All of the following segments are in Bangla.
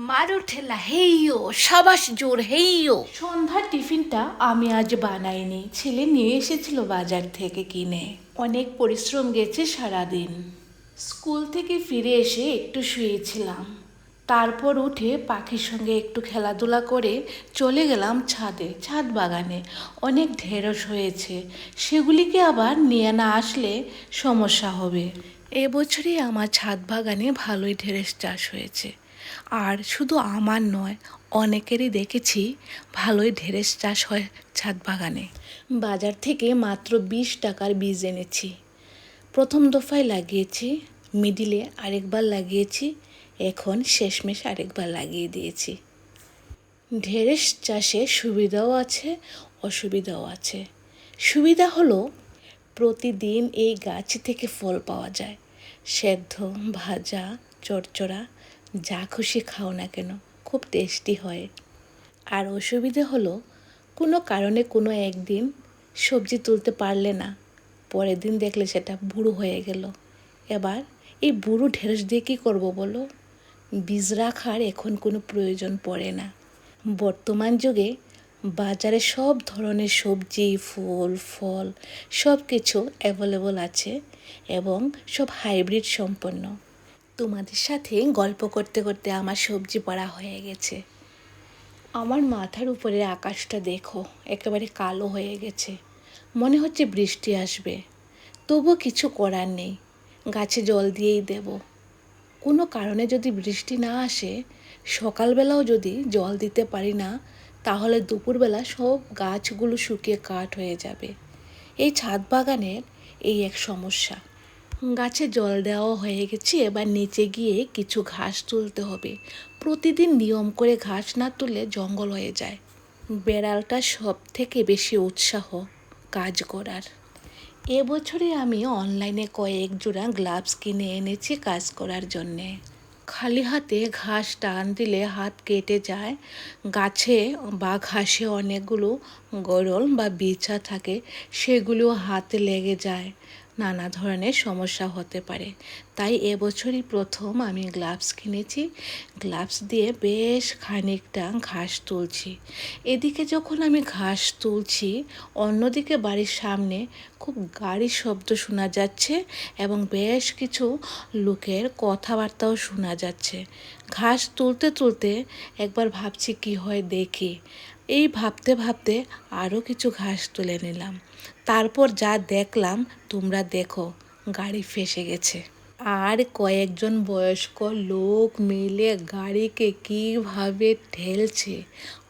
মারো ঠেলা হেইয়ো, সাবাস জোর হেইয়ো। সন্ধ্যার টিফিনটা আমি আজ বানাইনি, ছেলে নিয়ে এসেছিল বাজার থেকে কিনে। অনেক পরিশ্রম গেছে সারাদিন। স্কুল থেকে ফিরে এসে একটু শুয়েছিলাম, তারপর উঠে পাখির সঙ্গে একটু খেলাধুলা করে চলে গেলাম ছাদে। ছাদ বাগানে অনেক ঢেঁড়স হয়েছে, সেগুলিকে আবার নিয়ে না আসলে সমস্যা হবে। এবছরই আমার ছাদ বাগানে ভালোই ঢেঁড়স চাষ হয়েছে। আর শুধু আমার নয়, অনেকেরই দেখেছি ভালোই ঢেঁড়স চাষ হয় ছাদ বাগানে। বাজার থেকে মাত্র 20 টাকার বীজ এনেছি। প্রথম দফায় লাগিয়েছি, মিডিলে আরেকবার লাগিয়েছি, এখন শেষমেশ আরেকবার লাগিয়ে দিয়েছি। ঢেঁড়স চাষে সুবিধাও আছে, অসুবিধাও আছে। সুবিধা হলো প্রতিদিন এই গাছ থেকে ফল পাওয়া যায়। সেদ্ধ, ভাজা, চড়চড়া যা খুশি খাও না কেন, খুব টেস্টি হয়। আর অসুবিধে হলো কোনো কারণে কোনো একদিন সবজি তুলতে পারলে না, পরের দিন দেখলে সেটা বুড়ো হয়ে গেল। এবার এই বুড়ো ঢেঁড়স দিয়ে কী করবো বলো? বীজ রাখার এখন কোনো প্রয়োজন পড়ে না। বর্তমান যুগে বাজারে সব ধরনের সবজি, ফুল, ফল সব কিছু অ্যাভেলেবল আছে এবং সব হাইব্রিড সম্পন্ন। তোমাদের সাথে গল্প করতে করতে আমার সবজি পড়া হয়ে গেছে। আমার মাথার উপরে আকাশটা দেখো, একেবারে কালো হয়ে গেছে, মনে হচ্ছে বৃষ্টি আসবে। তবুও কিছু করার নেই, গাছে জল দিয়েই দেব। কোনো কারণে যদি বৃষ্টি না আসে, সকালবেলাও যদি জল দিতে পারি না, তাহলে দুপুরবেলা সব গাছগুলো শুকিয়ে কাঠ হয়ে যাবে। এই ছাদ বাগানের এই এক সমস্যা। গাছে জল দেওয়া হয়ে গেছে, এবার নিচে গিয়ে কিছু ঘাস তুলতে হবে। প্রতিদিন নিয়ম করে ঘাস না তুললে জঙ্গল হয়ে যায়। বেড়ালটা সব থেকে বেশি উৎসাহ কাজ করার। এবছরে আমি অনলাইনে কয়েক জোড়া গ্লাভস কিনে এনেছি কাজ করার জন্যে। খালি হাতে ঘাস টান দিলে হাত কেটে যায়। গাছে বা ঘাসে অনেকগুলো গরল বা বিছা থাকে, সেগুলো হাতে লেগে যায়, নানা ধরনের সমস্যা হতে পারে। তাই এবছরই প্রথম আমি গ্লাভস কিনেছি। গ্লাভস দিয়ে বেশ খানিকটা ঘাস তুলছি। এদিকে যখন আমি ঘাস তুলছি, অন্যদিকে বাড়ির সামনে খুব গাড়ির শব্দ শোনা যাচ্ছে এবং বেশ কিছু লোকের কথাবার্তাও শোনা যাচ্ছে। ঘাস তুলতে তুলতে একবার ভাবছি কি হয় দেখি। এই ভাবতে ভাবতে আরও কিছু ঘাস তুলে নিলাম। তারপর যা দেখলাম তোমরা দেখো, গাড়ি ফেঁসে গেছে। আর কয়েকজন বয়স্ক লোক মিলে গাড়িকে কীভাবে ঠেলছে,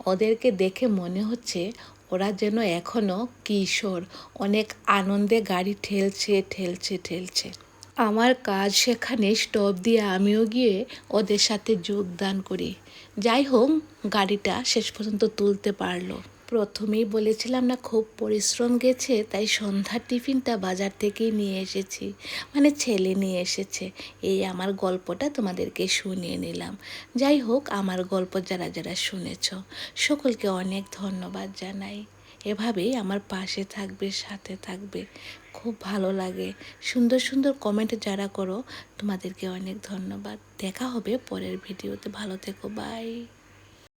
ওদেরকে দেখে মনে হচ্ছে ওরা যেন এখনও কিশোর, অনেক আনন্দে গাড়ি ঠেলছে ঠেলছে ঠেলছে। আমার কাজ সেখানে স্টপ দিয়ে আমিও গিয়ে ওদের সাথে যোগদান করি। যাই হোক, গাড়িটা শেষ পর্যন্ত তুলতে পারলো। প্রথমেই বলেছিলাম না খুব পরিশ্রম গেছে, তাই সন্ধ্যার টিফিনটা বাজার থেকেই নিয়ে এসেছি, মানে ছেলে নিয়ে এসেছে। এই আমার গল্পটা তোমাদেরকে শুনিয়ে নিলাম। যাই হোক, আমার গল্প যারা যারা শুনেছ সকলকে অনেক ধন্যবাদ জানাই। এভাবেই আমার পাশে থাকবে, সাথে থাকবে, খুব ভালো লাগে। সুন্দর সুন্দর কমেন্ট যারা করো, তোমাদেরকে অনেক ধন্যবাদ। দেখা হবে পরের ভিডিওতে। ভালো থেকো, বাই।